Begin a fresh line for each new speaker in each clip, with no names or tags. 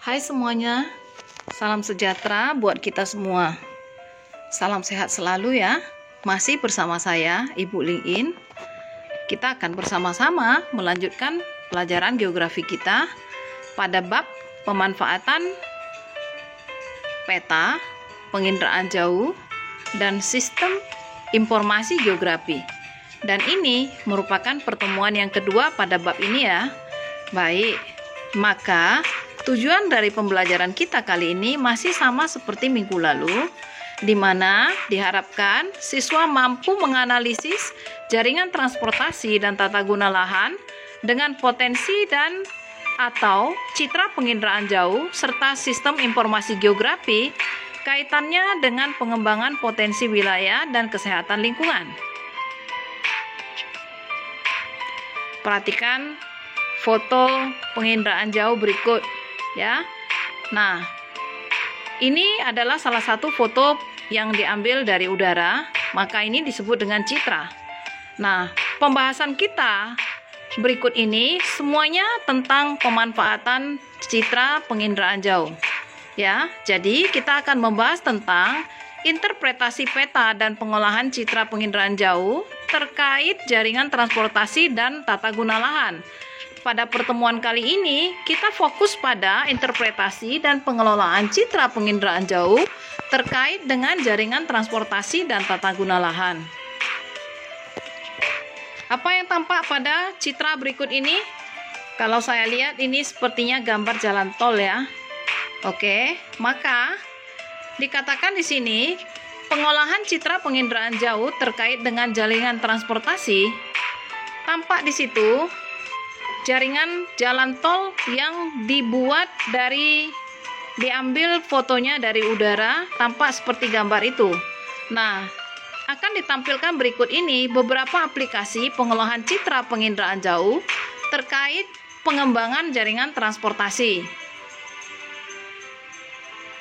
Hai semuanya, salam sejahtera buat kita semua. Salam sehat selalu ya. Masih bersama saya, Ibu Ling In. Kita akan bersama-sama melanjutkan pelajaran geografi kita pada bab pemanfaatan peta, penginderaan jauh, dan sistem informasi geografi. Dan ini merupakan pertemuan yang kedua pada bab ini ya. Baik, maka tujuan dari pembelajaran kita kali ini masih sama seperti minggu lalu, di mana diharapkan siswa mampu menganalisis jaringan transportasi dan tata guna lahan dengan potensi dan atau citra penginderaan jauh serta sistem informasi geografi kaitannya dengan pengembangan potensi wilayah dan kesehatan lingkungan. Perhatikan foto penginderaan jauh berikut ya. Nah, ini adalah salah satu foto yang diambil dari udara, maka ini disebut dengan citra. Nah, pembahasan kita berikut ini semuanya tentang pemanfaatan citra penginderaan jauh. Ya, jadi kita akan membahas tentang interpretasi peta dan pengolahan citra penginderaan jauh terkait jaringan transportasi dan tata guna lahan. Pada pertemuan kali ini, kita fokus pada interpretasi dan pengelolaan citra penginderaan jauh terkait dengan jaringan transportasi dan tata guna lahan. Apa yang tampak pada citra berikut ini? Kalau saya lihat ini sepertinya gambar jalan tol ya. Oke, maka dikatakan di sini pengolahan citra penginderaan jauh terkait dengan jaringan transportasi. Tampak di situ jaringan jalan tol yang diambil fotonya dari udara, tampak seperti gambar itu. Nah, akan ditampilkan berikut ini beberapa aplikasi pengolahan citra penginderaan jauh terkait pengembangan jaringan transportasi.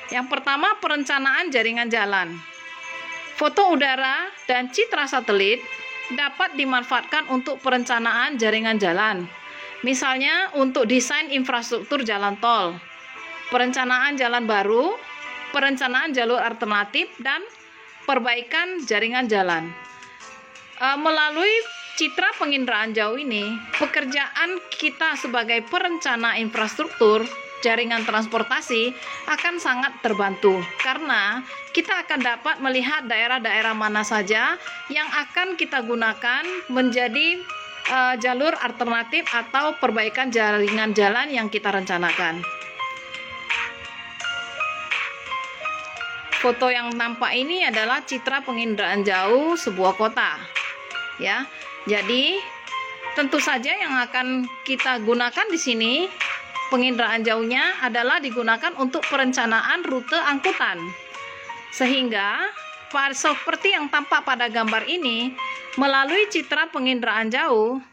Yang pertama, perencanaan jaringan jalan. Foto udara dan citra satelit dapat dimanfaatkan untuk perencanaan jaringan jalan. Misalnya untuk desain infrastruktur jalan tol, perencanaan jalan baru, perencanaan jalur alternatif, dan perbaikan jaringan jalan. Melalui citra penginderaan jauh ini, pekerjaan kita sebagai perencana infrastruktur jaringan transportasi akan sangat terbantu karena kita akan dapat melihat daerah-daerah mana saja yang akan kita gunakan menjadi jalur alternatif atau perbaikan jaringan jalan yang kita rencanakan. Foto yang nampak ini adalah citra penginderaan jauh sebuah kota. Ya. Jadi, tentu saja yang akan kita gunakan di sini penginderaan jauhnya adalah digunakan untuk perencanaan rute angkutan. Sehingga seperti yang tampak pada gambar ini, melalui citra penginderaan jauh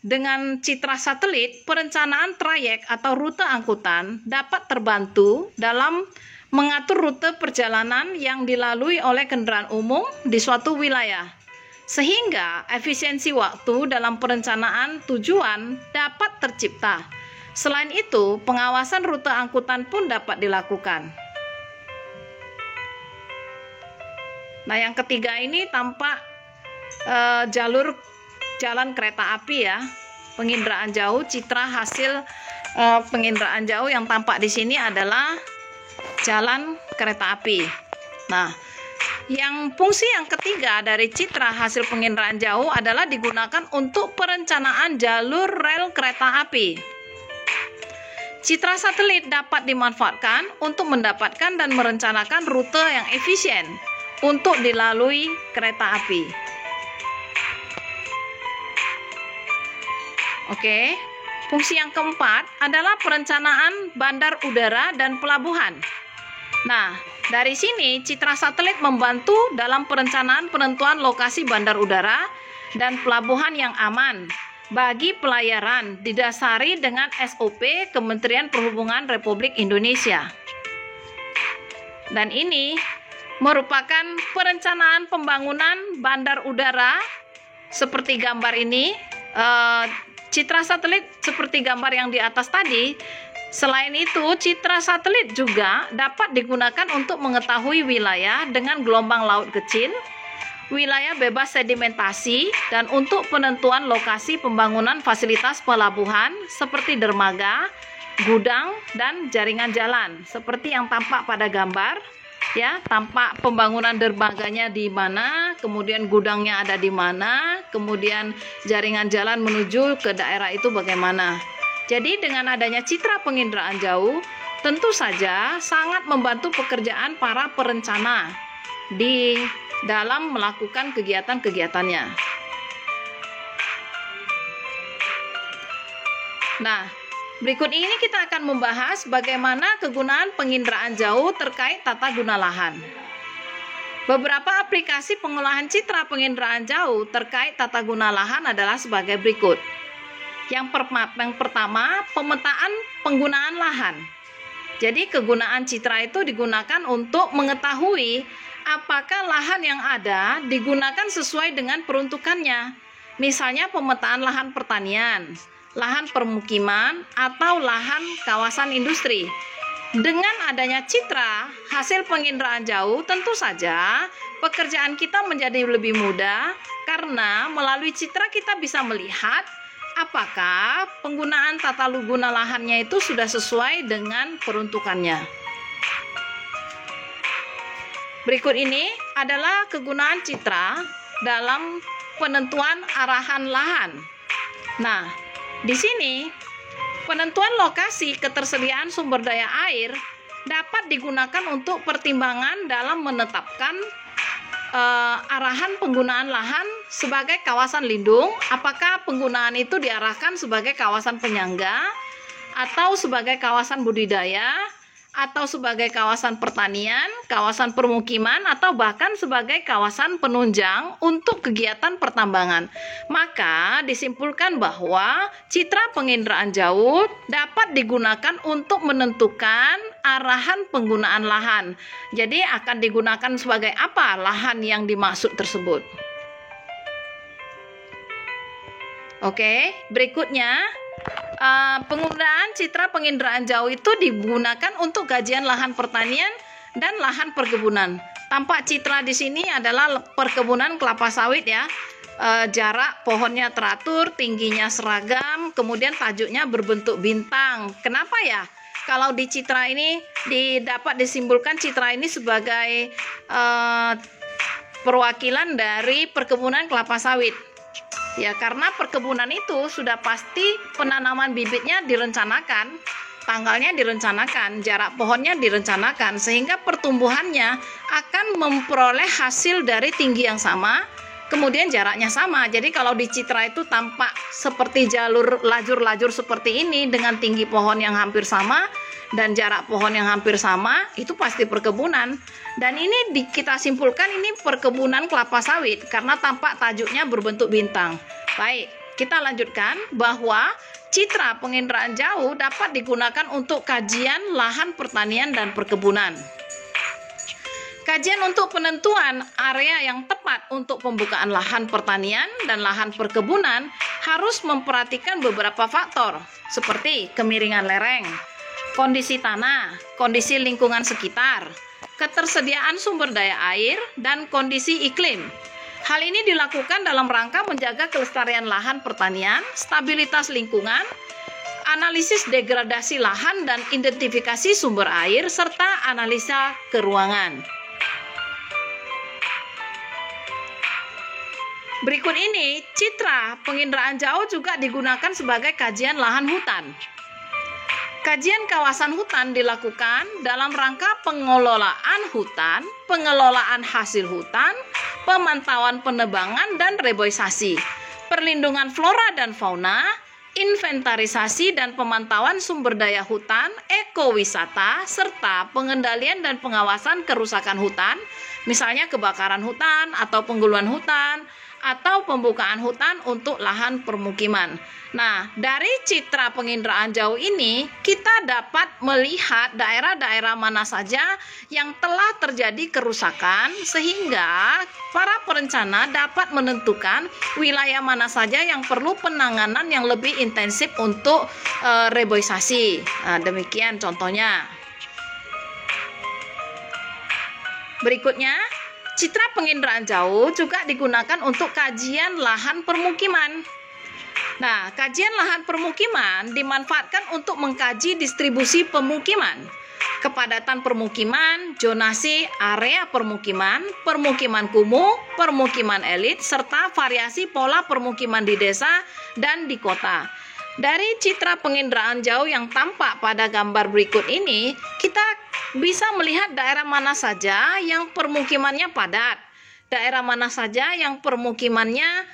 dengan citra satelit, perencanaan trayek atau rute angkutan dapat terbantu dalam mengatur rute perjalanan yang dilalui oleh kendaraan umum di suatu wilayah. Sehingga efisiensi waktu dalam perencanaan tujuan dapat tercipta. Selain itu, pengawasan rute angkutan pun dapat dilakukan. Nah, yang ketiga ini tampak jalur jalan kereta api ya, penginderaan jauh. Citra hasil penginderaan jauh yang tampak di sini adalah jalan kereta api. Nah, fungsi yang ketiga dari citra hasil penginderaan jauh adalah digunakan untuk perencanaan jalur rel kereta api. Citra satelit dapat dimanfaatkan untuk mendapatkan dan merencanakan rute yang efisien untuk dilalui kereta api. Oke, fungsi yang keempat adalah perencanaan bandar udara dan pelabuhan. Nah, dari sini citra satelit membantu dalam perencanaan penentuan lokasi bandar udara dan pelabuhan yang aman bagi pelayaran didasari dengan SOP Kementerian Perhubungan Republik Indonesia. Dan ini merupakan perencanaan pembangunan bandar udara seperti gambar ini. Citra satelit seperti gambar yang di atas tadi Selain itu, citra satelit juga dapat digunakan untuk mengetahui wilayah dengan gelombang laut kecil, wilayah bebas sedimentasi, dan untuk penentuan lokasi pembangunan fasilitas pelabuhan seperti dermaga, gudang, dan jaringan jalan. Seperti yang tampak pada gambar, ya, tampak pembangunan dermaganya di mana, kemudian gudangnya ada di mana, kemudian jaringan jalan menuju ke daerah itu bagaimana. Jadi dengan adanya citra penginderaan jauh, tentu saja sangat membantu pekerjaan para perencana di dalam melakukan kegiatan-kegiatannya. Nah, berikut ini kita akan membahas bagaimana kegunaan penginderaan jauh terkait tata guna lahan. Beberapa aplikasi pengolahan citra penginderaan jauh terkait tata guna lahan adalah sebagai berikut. Yang pertama, pemetaan penggunaan lahan. Jadi kegunaan citra itu digunakan untuk mengetahui apakah lahan yang ada digunakan sesuai dengan peruntukannya. Misalnya pemetaan lahan pertanian, lahan permukiman, atau lahan kawasan industri. Dengan adanya citra hasil penginderaan jauh, tentu saja pekerjaan kita menjadi lebih mudah karena melalui citra kita bisa melihat apakah penggunaan tata guna lahannya itu sudah sesuai dengan peruntukannya. Berikut ini adalah kegunaan citra dalam penentuan arahan lahan. Nah, di sini penentuan lokasi ketersediaan sumber daya air dapat digunakan untuk pertimbangan dalam menetapkan arahan penggunaan lahan sebagai kawasan lindung. Apakah penggunaan itu diarahkan sebagai kawasan penyangga atau sebagai kawasan budidaya atau sebagai kawasan pertanian, kawasan permukiman, atau bahkan sebagai kawasan penunjang untuk kegiatan pertambangan. Maka disimpulkan bahwa citra penginderaan jauh dapat digunakan untuk menentukan arahan penggunaan lahan. Jadi akan digunakan sebagai apa lahan yang dimaksud tersebut. Oke, berikutnya penggunaan citra penginderaan jauh itu digunakan untuk kajian lahan pertanian dan lahan perkebunan. Tampak citra di sini adalah perkebunan kelapa sawit ya. Jarak pohonnya teratur, tingginya seragam, kemudian tajuknya berbentuk bintang. Kenapa ya? Kalau di citra ini dapat disimpulkan citra ini sebagai perwakilan dari perkebunan kelapa sawit. Ya, karena perkebunan itu sudah pasti penanaman bibitnya direncanakan, tanggalnya direncanakan, jarak pohonnya direncanakan, sehingga pertumbuhannya akan memperoleh hasil dari tinggi yang sama, kemudian jaraknya sama. Jadi kalau di citra itu tampak seperti lajur-lajur seperti ini dengan tinggi pohon yang hampir sama dan jarak pohon yang hampir sama, itu pasti perkebunan. Dan ini kita simpulkan ini perkebunan kelapa sawit karena tampak tajuknya berbentuk bintang. Baik, kita lanjutkan bahwa citra penginderaan jauh dapat digunakan untuk kajian lahan pertanian dan perkebunan. Kajian untuk penentuan area yang tepat untuk pembukaan lahan pertanian dan lahan perkebunan harus memperhatikan beberapa faktor seperti kemiringan lereng, kondisi tanah, kondisi lingkungan sekitar, ketersediaan sumber daya air, dan kondisi iklim. Hal ini dilakukan dalam rangka menjaga kelestarian lahan pertanian, stabilitas lingkungan, analisis degradasi lahan dan identifikasi sumber air, serta analisa keruangan. Berikut ini, citra penginderaan jauh juga digunakan sebagai kajian lahan hutan. Kajian kawasan hutan dilakukan dalam rangka pengelolaan hutan, pengelolaan hasil hutan, pemantauan penebangan dan reboisasi, perlindungan flora dan fauna, inventarisasi dan pemantauan sumber daya hutan, ekowisata, serta pengendalian dan pengawasan kerusakan hutan, misalnya kebakaran hutan atau pengguluan hutan, atau pembukaan hutan untuk lahan permukiman. Nah, dari citra penginderaan jauh ini kita dapat melihat daerah-daerah mana saja yang telah terjadi kerusakan sehingga para perencana dapat menentukan wilayah mana saja yang perlu penanganan yang lebih intensif untuk reboisasi. Nah, demikian contohnya. Berikutnya, citra penginderaan jauh juga digunakan untuk kajian lahan permukiman. Nah, kajian lahan permukiman dimanfaatkan untuk mengkaji distribusi pemukiman, kepadatan permukiman, zonasi area permukiman, permukiman kumuh, permukiman elit, serta variasi pola permukiman di desa dan di kota. Dari citra penginderaan jauh yang tampak pada gambar berikut ini, kita bisa melihat daerah mana saja yang permukimannya padat, daerah mana saja yang permukimannya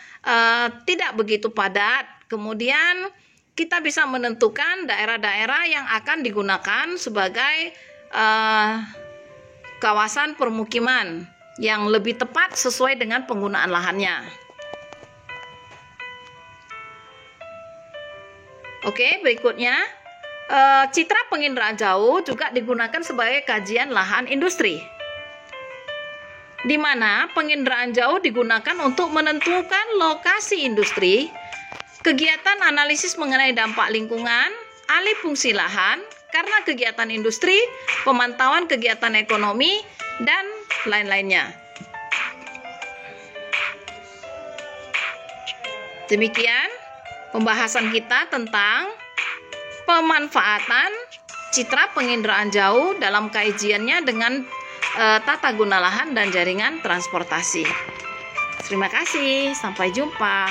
tidak begitu padat. Kemudian kita bisa menentukan daerah-daerah yang akan digunakan sebagai kawasan permukiman yang lebih tepat sesuai dengan penggunaan lahannya. Oke, berikutnya citra penginderaan jauh juga digunakan sebagai kajian lahan industri, di mana penginderaan jauh digunakan untuk menentukan lokasi industri, kegiatan analisis mengenai dampak lingkungan, alih fungsi lahan karena kegiatan industri, pemantauan kegiatan ekonomi, dan lain-lainnya. Demikian pembahasan kita tentang pemanfaatan citra penginderaan jauh dalam kajiannya dengan tata guna lahan dan jaringan transportasi. Terima kasih, sampai jumpa.